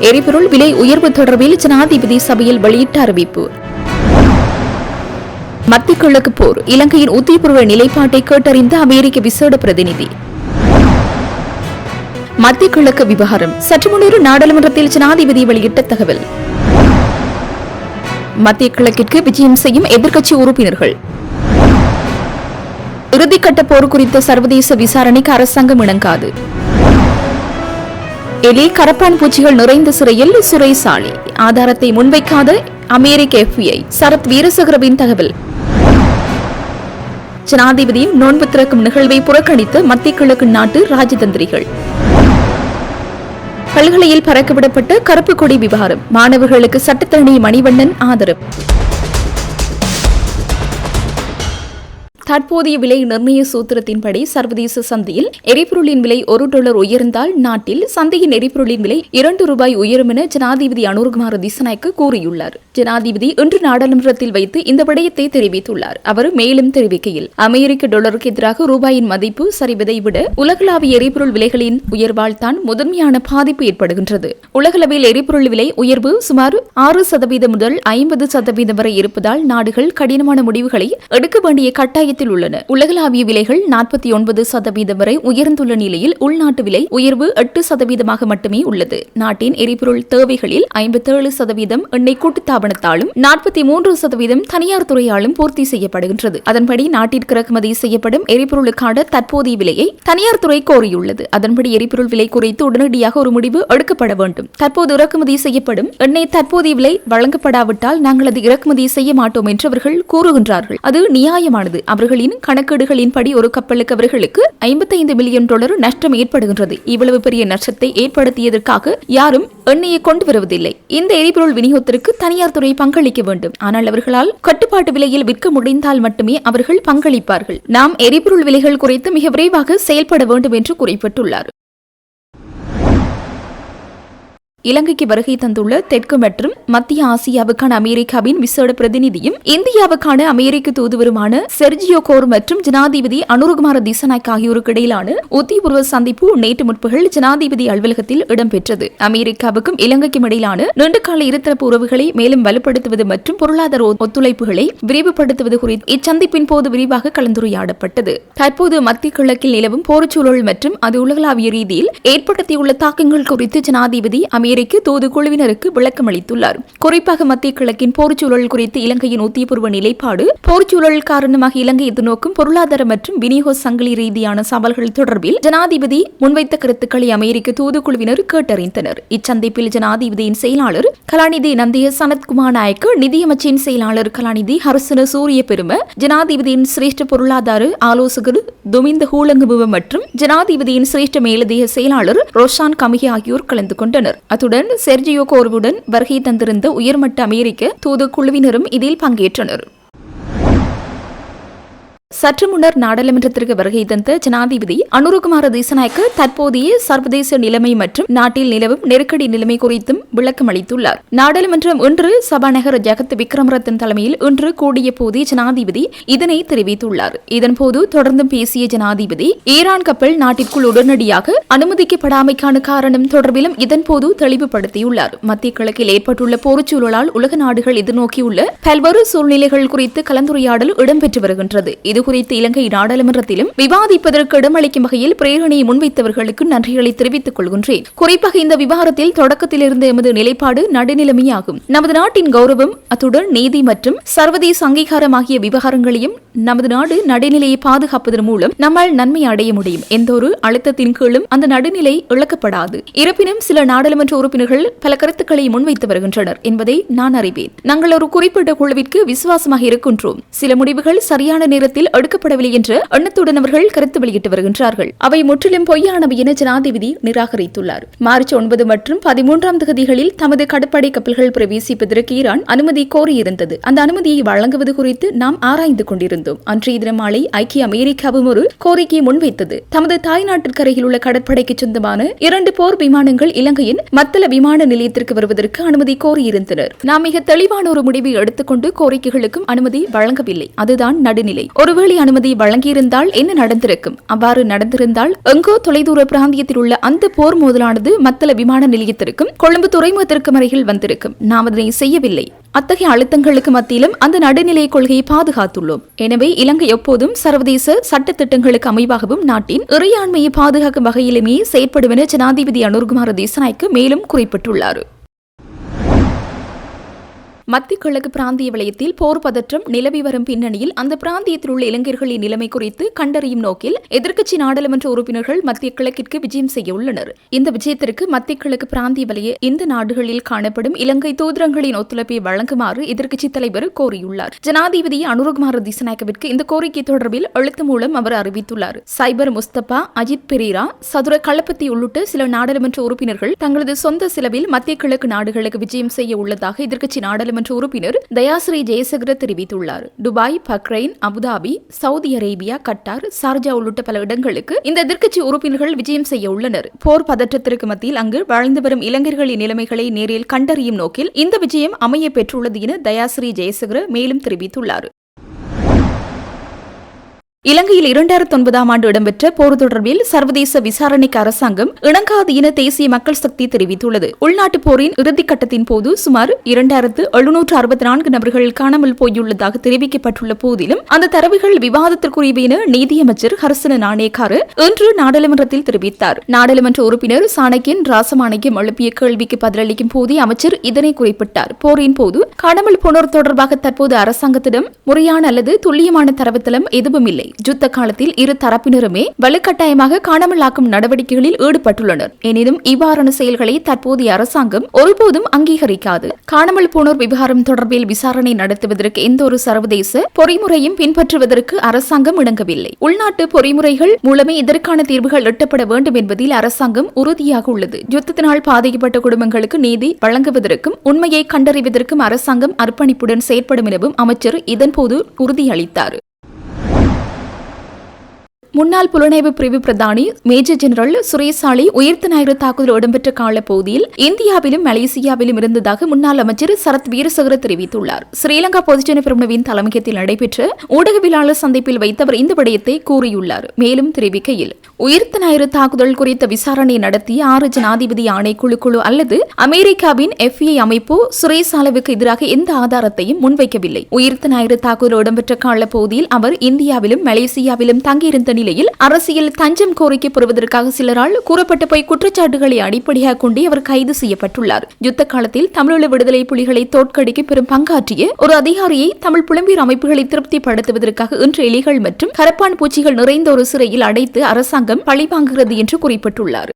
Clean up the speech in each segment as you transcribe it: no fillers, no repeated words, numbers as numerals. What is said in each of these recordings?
எரிபொருள் விலை உயர்வு தொடர்பில் ஜனாதிபதி சபையில் வெளியிட்ட அறிவிப்பு. மத்திய கிழக்கு போர், இலங்கையின் உத்தியபூர்வ நிலைப்பாட்டை கேட்டறிந்த அமெரிக்க விசேட பிரதிநிதி. மத்திய கிழக்கு விவகாரம், சற்று முன்னொரு நாடாளுமன்றத்தில் ஜனாதிபதி வெளியிட்ட தகவல். மத்திய கிழக்கிற்கு விஜயம் செய்யும் எதிர்க்கட்சி உறுப்பினர்கள். இறுதிக்கட்ட போர் குறித்த சர்வதேச விசாரணைக்கு அரசாங்கம் இணங்காது. எலி கரப்பான் பூச்சிகள் நிறைந்த சிறையில் சிறைசாலை, ஆதாரத்தை முன்வைக்காத அமெரிக்க FBI. சரத் வீரசேகரவின் தகவல். ஜனாதிபதியின் நோன்பு திறக்கும் நிகழ்வை புறக்கணித்த மத்திய கிழக்கு நாட்டு ராஜதந்திரிகள். பல்கலையில் பறக்கவிடப்பட்ட கருப்பு கொடி விவகாரம், மாணவர்களுக்கு சட்டத்தரணி மணிவண்ணன் ஆதரவு. தற்போதைய விலை நிர்ணய சூத்திரத்தின்படி சர்வதேச சந்தையில் எரிபொருளின் விலை $1 உயர்ந்தால் நாட்டில் சந்தையின் எரிபொருளின் விலை $2 உயரும் என ஜனாதிபதி அனுரகுமார திசாநாயக்க கூறியுள்ளார். ஜனாதிபதி இன்று நாடாளுமன்றத்தில் வைத்து இந்த விடயத்தை தெரிவித்துள்ளார். அவர் மேலும் தெரிவிக்கையில், அமெரிக்க டாலருக்கு எதிராக ரூபாயின் மதிப்பு சரிவதை விட உலகளாவிய எரிபொருள் விலைகளின் உயர்வால் தான் முதன்மையான பாதிப்பு ஏற்படுகின்றது. உலகளவில் எரிபொருள் விலை உயர்வு சுமார் 6% முதல் 50% வரை இருப்பதால் நாடுகள் கடினமான முடிவுகளை எடுக்க வேண்டிய கட்டாயத்தில் உள்ளன. உலகளாவிய விலைகள் 49% வரை உயர்ந்துள்ள நிலையில் உள்நாட்டு விலை உயர்வு 8% மட்டுமே உள்ளது. நாட்டின் எரிபொருள் தேவைகளில் 57% எண்ணெய் கூட்டுத்தாபனத்தாலும் 43% தனியார் துறையாலும் பூர்த்தி செய்யப்படுகின்றது. அதன்படி நாட்டிற்கு இறக்குமதி செய்யப்படும் எரிபொருளுக்கான தற்போதைய விலையை தனியார் துறை கோரியுள்ளது. அதன்படி எரிபொருள் விலை குறித்து உடனடியாக ஒரு முடிவு எடுக்கப்பட வேண்டும். தற்போது இறக்குமதி செய்யப்படும் எண்ணெய் தற்போதைய விலை வழங்கப்படாவிட்டால் நாங்கள் அது இறக்குமதி செய்ய மாட்டோம் என்று அவர்கள் கூறுகின்றார்கள். அது நியாயமானது. அவர்களின் கணக்கீடுகளின்படி ஒரு கப்பலுக்கு அவர்களுக்கு $55 மில்லியன் நஷ்டம் ஏற்படுகின்றது. இவ்வளவு பெரிய நஷ்டத்தை ஏற்படுத்தியதற்காக யாரும் எண்ணெயை கொண்டு வருவதில்லை. இந்த எரிபொருள் விநியோகத்திற்கு தனியார் துறை பங்களிக்க வேண்டும். ஆனால் அவர்களால் கட்டுப்பாட்டு விலையில் விற்க முடிந்தால் மட்டுமே அவர்கள் பங்களிப்பார்கள். நாம் எரிபொருள் விலைகள் குறித்து மிக விரைவாக செயல்பட வேண்டும் என்று குறிப்பிட்டுள்ளார். இலங்கைக்கு வருகை தந்துள்ள தெற்கு மற்றும் மத்திய ஆசியாவுக்கான அமெரிக்காவின் விசேட பிரதிநிதியும் இந்தியாவுக்கான அமெரிக்க தூதுவருமான செர்ஜியோ கோர் மற்றும் ஜனாதிபதி அனுரகுமார திசாநாயக்க ஆகியோருக்கு இடையிலான உத்தியபூர்வ சந்திப்பு நேற்று முற்பகல் ஜனாதிபதி அலுவலகத்தில் இடம்பெற்றது. அமெரிக்காவுக்கும் இலங்கைக்கும் இடையிலான நீண்டகால இருதரப்பு உறவுகளை மேலும் வலுப்படுத்துவது மற்றும் பொருளாதார ஒத்துழைப்புகளை விரிவுபடுத்துவது குறித்து இச்சந்திப்பின் போது விரிவாக கலந்துரையாடப்பட்டது. தற்போது மத்திய கிழக்கில் நிலவும் போர்ச்சூழல் மற்றும் அது உலகளாவிய ரீதியில் ஏற்படுத்தியுள்ள தாக்கங்கள் குறித்து ஜனாதிபதி அமெரிக்க தூதுக்குழுவினருக்கு விளக்கம் அளித்துள்ளார். குறிப்பாக மத்திய கிழக்கின் போர்ச்சூழல் குறித்து இலங்கையின் உத்தியபூர்வ நிலைப்பாடு, போர்ச்சூழல் காரணமாக இலங்கை எதிர்நோக்கும் பொருளாதார மற்றும் விநியோக சங்கிலி ரீதியான சவால்கள் தொடர்பில் ஜனாதிபதி முன்வைத்த கருத்துக்களை அமெரிக்க தூதுக்குழுவினர் கேட்டறிந்தனர். இச்சந்திப்பில் ஜனாதிபதியின் செயலாளர் கலாநிதி நந்திய சனத்குமார் நாயக்க, நிதியமைச்சின் செயலாளர் கலாநிதி ஹர்சன சூரிய பெரும, ஜனாதிபதியின் சிரேஷ்ட பொருளாதார ஆலோசகர் துமிந்த ஹூலங்குபுவ மற்றும் ஜனாதிபதியின் சிரேஷ்ட மேலதிக செயலாளர் ரோஷான் கமிகி ஆகியோர் கலந்து கொண்டனர். அத்துடன் செர்ஜியோ கோர்வுடன் வருகை தந்திருந்த உயர்மட்ட அமெரிக்க தூதுக்குழுவினரும் இதில் பங்கேற்றனர். சற்று முன்னர் நாடாளுமன்றத்திற்கு வருகை தந்த ஜனாதிபதி அனுரகுமார திசாநாயக்க தற்போதைய சர்வதேச நிலைமை மற்றும் நாட்டில் நிலவும் நெருக்கடி நிலைமை குறித்தும் விளக்கம் அளித்துள்ளார். நாடாளுமன்றம் இன்று சபாநாயகர் ஜெகத் விக்ரமரத்ன தலைமையில் இன்று கூடிய போது ஜனாதிபதி இதனை தெரிவித்துள்ளார். இதன்போது தொடர்ந்தும் பேசிய ஜனாதிபதி, ஈரான் கப்பல் நாட்டிற்குள் உடனடியாக அனுமதிக்கப்படாமைக்கான காரணம் தொடர்பிலும் இதன்போது தெளிவுபடுத்தியுள்ளார். மத்திய கிழக்கில் ஏற்பட்டுள்ள போர்ச்சூழலால் உலக நாடுகள் எதிர்நோக்கியுள்ள பல்வேறு சூழ்நிலைகள் குறித்து கலந்துரையாடல் இடம்பெற்று வருகின்றது. இது குறித்து இலங்கை நாடாளுமன்றத்திலும் விவாதிப்பதற்கு இடமளிக்கும் வகையில் பிரேரணையை முன்வைத்தவர்களுக்கு நன்றிகளை தெரிவித்துக் கொள்கின்றேன். குறிப்பாக இந்த விவகாரத்தில் தொடக்கத்திலிருந்து எமது நிலைப்பாடு நடுநிலைமையாகும். நமது நாட்டின் கௌரவம், அத்துடன் நீதி மற்றும் சர்வதேச அங்கீகாரம் ஆகிய விவகாரங்களையும் நமது நாடு நடுநிலையை பாதுகாப்பதன் மூலம் நம்மால் நன்மை அடைய முடியும். எந்த ஒரு அழுத்தத்தின் கீழும் அந்த நடுநிலை இழக்கப்படாது. இருப்பினும் சில நாடாளுமன்ற உறுப்பினர்கள் பல கருத்துக்களை முன்வைத்து வருகின்றனர் என்பதை நான் அறிவேன். நாங்கள் ஒரு குறிப்பிட்ட குழுவிற்கு விசுவாசமாக இருக்கின்றோம். சில முடிவுகள் சரியான நேரத்தில் எடுக்கப்படவில்லை என்ற எண்ணத்துடன் அவர்கள் கருத்து வெளியிட்டு வருகின்றார்கள். அவை முற்றிலும் பொய்யானவை என ஜனாதிபதி நிராகரித்துள்ளார். மார்ச் 9 மற்றும் 13ஆம் தேதிகளில் தமது கடற்படை கப்பல்கள் பிரவேசிப்பதற்கு ஈரான் அனுமதி கோரியிருந்தது. அந்த அனுமதியை வழங்குவது குறித்து நாம் ஆராய்ந்து கொண்டிருந்தோம். அன்றைய தினம் மாலை ஐக்கிய அமெரிக்காவும் ஒரு கோரிக்கையை முன்வைத்தது. தமது தாய்நாட்டிற்கு அருகில் உள்ள கடற்படைக்கு சொந்தமான 2 போர் விமானங்கள் இலங்கையின் மத்தள விமான நிலையத்திற்கு வருவதற்கு அனுமதி கோரியிருந்தனர். நாம் மிக தெளிவான ஒரு முடிவை எடுத்துக்கொண்டு கோரிக்கைகளுக்கும் அனுமதி வழங்கவில்லை. அதுதான் நடுநிலை. ஒருவேளை ஒருவேளை அனுமதி வழங்கியிருந்தால் என்ன நடந்திருக்கும்? அவ்வாறு நடந்திருந்தால் எங்கோ தொலைதூர பிராந்தியத்தில் உள்ள அந்த போர் மோதலானது மத்தள விமான நிலையத்திற்கும் கொழும்பு துறைமுகத்திற்கும் அருகில் வந்திருக்கும். நாம் அதனை செய்யவில்லை. அத்தகைய அழுத்தங்களுக்கு மத்தியிலும் அந்த நடுநிலை கொள்கையை பாதுகாத்துள்ளோம். எனவே இலங்கை எப்போதும் சர்வதேச சட்ட திட்டங்களுக்கு அமைவாகவும் நாட்டின் இறையாண்மையை பாதுகாக்கும் வகையிலுமே செயற்படும் என ஜனாதிபதி அனுர்குமார திசாநாயக்க மேலும் குறிப்பிட்டுள்ளார். மத்திய கிழக்கு பிராந்திய வலயத்தில் போர் பதற்றம் நிலவி வரும் பின்னணியில் அந்த பிராந்தியத்தில் உள்ள இளைஞர்களின் நிலைமை குறித்து கண்டறியும் நோக்கில் எதிர்க்கட்சி நாடாளுமன்ற உறுப்பினர்கள் மத்திய கிழக்கிற்கு விஜயம் செய்ய உள்ளனர். இந்த விஜயத்திற்கு மத்திய கிழக்கு பிராந்திய வலய இந்த நாடுகளில் காணப்படும் இலங்கை தூதரங்களின் ஒத்துழைப்பை வழங்குமாறு எதிர்க்கட்சித் தலைவர் கோரியுள்ளார். ஜனாதிபதி அனுரகுமார திசாநாயக்கவிற்கு இந்த கோரிக்கை தொடர்பில் எழுத்து மூலம் அவர் அறிவித்துள்ளார். சைபர் முஸ்தபா, அஜித் பெரேரா, சதுர களப்பத்தி உள்ளிட்ட சில நாடாளுமன்ற உறுப்பினர்கள் தங்களது சொந்த செலவில் மத்திய கிழக்கு நாடுகளுக்கு விஜயம் செய்ய உள்ளதாக எதிர்க்கட்சி நாடாளுமன்ற உறுப்பினர் தயாஸ்ரீ ஜெயசேகர தெரிவித்துள்ளார். Dubai, Bahrain, Abu Dhabi, Saudi Arabia, Qatar, Sharjah உள்ளிட்ட பல இடங்களுக்கு இந்த எதிர்க்கட்சி உறுப்பினர்கள் விஜயம் செய்ய உள்ளனர். போர் பதற்றத்திற்கு மத்தியில் அங்கு வாழ்ந்து வரும் இளைஞர்களின் நிலைமைகளை நேரில் கண்டறியும் நோக்கில் இந்த விஜயம் அமைய பெற்றுள்ளது என தயாஸ்ரீ ஜெயசேகர மேலும் தெரிவித்துள்ளார். இலங்கையில் 2009ஆம் ஆண்டு இடம்பெற்ற போர் தொடர்பில் சர்வதேச விசாரணைக்கு அரசாங்கம் இணங்காது என தேசிய மக்கள் சக்தி தெரிவித்துள்ளது. உள்நாட்டு போரின் இறுதிக்கட்டத்தின் போது சுமார் 2764 நபர்கள் காணாமல் போயுள்ளதாக தெரிவிக்கப்பட்டுள்ள போதிலும் அந்த தரவுகள் விவாதத்திற்குரியவை என நீதியமைச்சர் ஹர்சன நாணயக்கார இன்று நாடாளுமன்றத்தில் தெரிவித்தார். நாடாளுமன்ற உறுப்பினர் சாணக்கியன் ராசமாணிக்கம் எழுப்பிய கேள்விக்கு பதிலளிக்கும் போதே அமைச்சர் இதனை குறிப்பிட்டார். போரின் போது காணாமல் போனோர் தொடர்பாக தற்போது அரசாங்கத்திடம் முறையான அல்லது துல்லியமான தரவுத்தளம் எதுவும் இல்லை. யுத்த காலத்தில் இரு தரப்பினருமே வலுக்கட்டாயமாக காணாமலாக்கும் நடவடிக்கைகளில் ஈடுபட்டுள்ளனர். எனினும் இவ்வாறான செயல்களை தற்போதைய அரசாங்கம் ஒருபோதும் அங்கீகரிக்காது. காணாமல் போனோர் விவகாரம் தொடர்பில் விசாரணை நடத்துவதற்கு எந்த ஒரு சர்வதேச பொறிமுறையும் பின்பற்றுவதற்கு அரசாங்கம் இணங்கவில்லை. உள்நாட்டு பொறிமுறைகள் மூலமே இதற்கான தீர்வுகள் எட்டப்பட வேண்டும் என்பதில் அரசாங்கம் உறுதியாக உள்ளது. யுத்தத்தினால் பாதிக்கப்பட்ட குடும்பங்களுக்கு நீதி வழங்குவதற்கும் உண்மையை கண்டறிவதற்கும் அரசாங்கம் அர்ப்பணிப்புடன் செயற்படும் எனவும் அமைச்சர் இதன்போது உறுதியளித்தார். முன்னாள் புலனாய்வு பிரிவு பிரதானி மேஜர் ஜெனரல் சுரேசாலி உயிர்த்த ஞாயிறு தாக்குதல் இடம்பெற்ற காலப்பகுதியில் இந்தியாவிலும் மலேசியாவிலும் இருந்ததாக முன்னாள் அமைச்சர் சரத் வீரசேகர தெரிவித்துள்ளார். ஸ்ரீலங்கா பொதுஜன பெரமுனவின் தலைமையகத்தில் நடைபெற்ற ஊடகவியலாளர் சந்திப்பில் வைத்தவர் இந்த விடயத்தை கூறியுள்ளார். மேலும் தெரிவிக்கையில், உயிர்த்த ஞாயிறு தாக்குதல் குறித்த விசாரணை நடத்திய 6 ஜனாதிபதி ஆணைக்குழு அல்லது அமெரிக்காவின் FBI அமைப்பு சுரேசாலவுக்கு எதிராக எந்த ஆதாரத்தையும் முன்வைக்கவில்லை. உயிர்த்த ஞாயிறு தாக்குதல் இடம்பெற்ற காலப்பகுதியில் அவர் இந்தியாவிலும் மலேசியாவிலும் தங்கியிருந்த நிலையில் அரசியல் தஞ்சம் கோரிக்கை பெறுவதற்காக சிலரால் கூறப்பட்ட போய் குற்றச்சாட்டுகளை அடிப்படையாக கொண்டு அவர் கைது செய்யப்பட்டுள்ளார். யுத்த காலத்தில் தமிழீழ விடுதலை புலிகளை தோற்கடிக்க பெரும் பங்காற்றிய ஒரு அதிகாரியை தமிழ் புலம்பெயர் அமைப்புகளை திருப்திப்படுத்துவதற்காக இன்று எலிகள் மற்றும் கரப்பான் பூச்சிகள் நிறைந்த ஒரு சிறையில் அடைத்து அரசாங்கம் பழிவாங்குகிறது என்று குறிப்பிட்டுள்ளார்.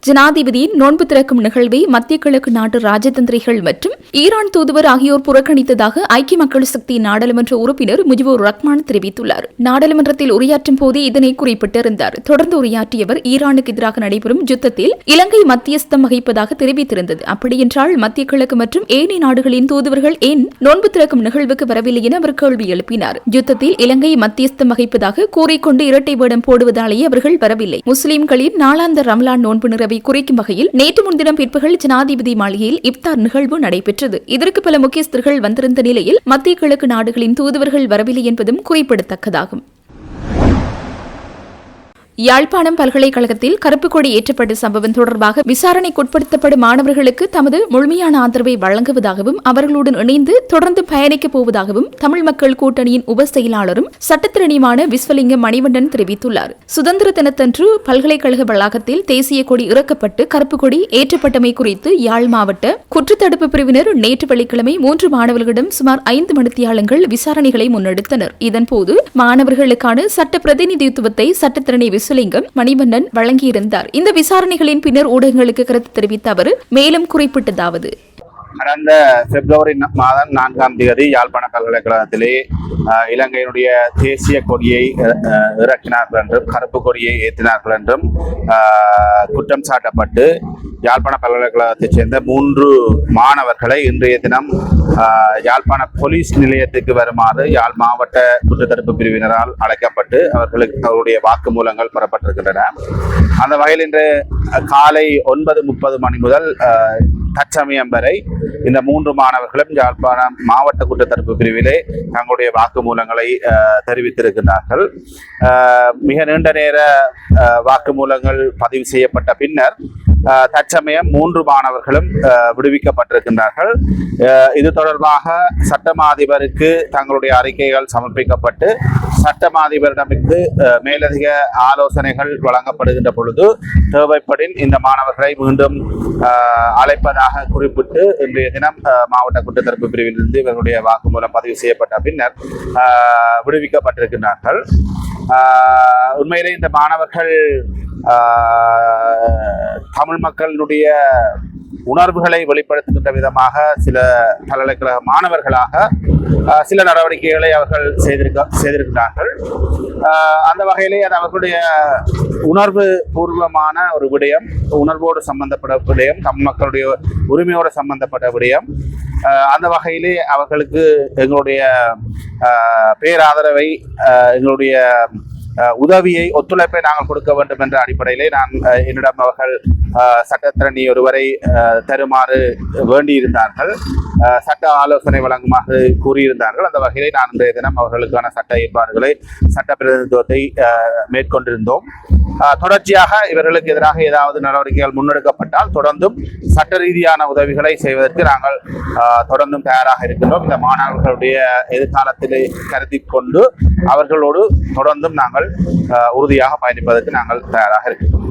ஜனாதிபதியின் நோன்பு திறக்கும் நிகழ்வை மத்திய கிழக்கு நாட்டு ராஜதந்திரிகள் மற்றும் ஈரான் தூதுவர் ஆகியோர் புறக்கணித்ததாக ஐக்கிய மக்கள் சக்தி நாடாளுமன்ற உறுப்பினர் முஜிபுர் ரஹ்மான் தெரிவித்துள்ளார். நாடாளுமன்றத்தில் உரையாற்றும் போதே இதனை குறிப்பிட்டிருந்தார். தொடர்ந்து உரையாற்றியவர் ஈரானுக்கு எதிராக நடைபெறும் யுத்தத்தில் இலங்கை மத்தியஸ்தம் வகிப்பதாக தெரிவித்திருந்தது. அப்படியென்றால் மத்திய கிழக்கு மற்றும் ஏனைய நாடுகளின் தூதுவர்கள் ஏன் நோன்பு திறக்கும் நிகழ்வுக்கு வரவில்லை என அவர் கேள்வி எழுப்பினார். யுத்தத்தில் இலங்கை மத்தியஸ்தம் வகிப்பதாக கூறிக்கொண்டு இரட்டை வேடம் போடுவதாலேயே அவர்கள் வரவில்லை. முஸ்லிம்களின் நாளாந்த ரம்லான் நோன்பு நிறைவு குறிக்கும் வகையில் நேற்று முன்தினம் பிற்பகல் ஜனாதிபதி மாளிகையில் இப்தார் நிகழ்வு நடைபெற்றது. இதற்கு பல முக்கியஸ்தர்கள் வந்திருந்த நிலையில் மத்திய கிழக்கு நாடுகளின் தூதுவர்கள் வரவில்லை என்பதும் குறிப்பிடத்தக்கதாகும். யாழ்ப்பாணம் பல்கலைக்கழகத்தில் கருப்பு கொடி ஏற்றப்பட்ட சம்பவம் தொடர்பாக விசாரணைக்குட்படுத்தப்படும் மாணவர்களுக்கு தமது முழுமையான ஆதரவை வழங்குவதாகவும் அவர்களுடன் இணைந்து தொடர்ந்து பயணிக்கப் போவதாகவும் தமிழ் மக்கள் கூட்டணியின் உப செயலாளரும் சட்டத்திறனியுமான விஸ்வலிங்கம் மணிவண்ணன் தெரிவித்துள்ளார். சுதந்திர தினத்தன்று பல்கலைக்கழக வளாகத்தில் தேசிய கொடி இறக்கப்பட்டு கருப்பு கொடி ஏற்றப்பட்டமை குறித்து யாழ் மாவட்ட குற்றத்தடுப்பு பிரிவினர் நேற்று வெள்ளிக்கிழமை 3 மாணவர்களிடம் சுமார் 5 மணித்தியாலங்கள் விசாரணைகளை முன்னெடுத்தனர். இதன்போது மாணவர்களுக்கான சட்ட பிரதிநிதித்துவத்தை சட்டத்திறனை விஸ்வலிங்கம் மணிவண்ணன் வழங்கியிருந்தார். இந்த விசாரணைகளின் பின்னர் ஊடகங்களுக்கு கருத்து தெரிவித்த அவர் மேலும் குறிப்பிட்டதாவது, கடந்த பிப்ரவரி மாதம் 4ஆம் தேதி யாழ்ப்பாண பல்கலைக்கழகத்திலே இலங்கையினுடைய தேசிய கொடியை இறக்கினார்கள் என்றும் கருப்பு கொடியை ஏற்றினார்கள் என்றும் குற்றம் சாட்டப்பட்டு யாழ்ப்பாண பல்கலைக்கழகத்தைச் சேர்ந்த 3 மாணவர்களை இன்றைய தினம் யாழ்ப்பாண போலீஸ் நிலையத்துக்கு வருமாறு யாழ் மாவட்ட குற்றத்தடுப்பு பிரிவினரால் அழைக்கப்பட்டு அவருடைய வாக்குமூலங்கள் பெறப்பட்டிருக்கின்றன. அந்த வகையில் இன்று காலை 9:30 மணி முதல் தற்சமயம் வரை இந்த 3 மாணவர்களும் யாழ்ப்பாணம் மாவட்ட குற்றத்தடுப்பு பிரிவிலே தங்களுடைய வாக்குமூலங்களை தெரிவித்திருக்கிறார்கள். மிக நீண்ட நேர வாக்குமூலங்கள் பதிவு செய்யப்பட்ட பின்னர் தற்சமயம் 3 மாணவர்களும் விடுவிக்கப்பட்டிருக்கின்றார்கள். இது தொடர்பாக சட்டமா அதிபருக்கு தங்களுடைய அறிக்கைகள் சமர்ப்பிக்கப்பட்டு சட்டமா அதிபரிடமிருந்து மேலதிக ஆலோசனைகள் வழங்கப்படுகின்ற பொழுது தேவைப்படின் இந்த மாணவர்களை மீண்டும் அழைப்பதாக குறிப்பிட்டு இன்றைய தினம் மாவட்ட குற்றத்தடுப்பு பிரிவிலிருந்து இவர்களுடைய வாக்குமூலம் பதிவு செய்யப்பட்ட பின்னர் விடுவிக்கப்பட்டிருக்கின்றார்கள். உண்மையிலே இந்த மாணவர்கள் தமிழ் மக்களுடைய உணர்வுகளை வெளிப்படுத்துகின்ற விதமாக சில பல்கலைக்கழக மாணவர்களாக சில நடவடிக்கைகளை அவர்கள் செய்திருக்கிறார்கள். அந்த வகையிலே அது அவர்களுடைய உணர்வு பூர்வமான ஒரு விடயம், உணர்வோடு சம்பந்தப்பட்ட விடயம், தமிழ் மக்களுடைய உரிமையோடு சம்பந்தப்பட்ட விடயம். அந்த வகையிலே அவர்களுக்கு எங்களுடைய பேராதரவை, எங்களுடைய உதவியை, ஒத்துழைப்பை நாங்கள் கொடுக்க வேண்டும் என்ற அடிப்படையிலே நான் என்னிடம் அவர்கள் சட்டத்திரணி ஒருவரை தருமாறு வேண்டியிருந்தார்கள், சட்ட ஆலோசனை வழங்குமாறு கூறியிருந்தார்கள். அந்த வகையிலே நான் இன்றைய தினம் அவர்களுக்கான சட்ட ஏற்பாடுகளை, சட்ட பிரதிநிதித்துவத்தை மேற்கொண்டிருந்தோம். தொடர்ச்சியாக இவர்களுக்கு எதிராக ஏதாவது நடவடிக்கைகள் முன்னெடுக்கப்பட்டால் தொடர்ந்தும் சட்ட ரீதியான உதவிகளை செய்வதற்கு நாங்கள் தொடர்ந்தும் தயாராக இருக்கின்றோம். இந்த மாணவர்களுடைய எதிர்காலத்திலே கருத்தில் கொண்டு அவர்களோடு தொடர்ந்தும் நாங்கள் உறுதியாக பயணிப்பதற்கு நாங்கள் தயாராக இருக்கின்றோம்.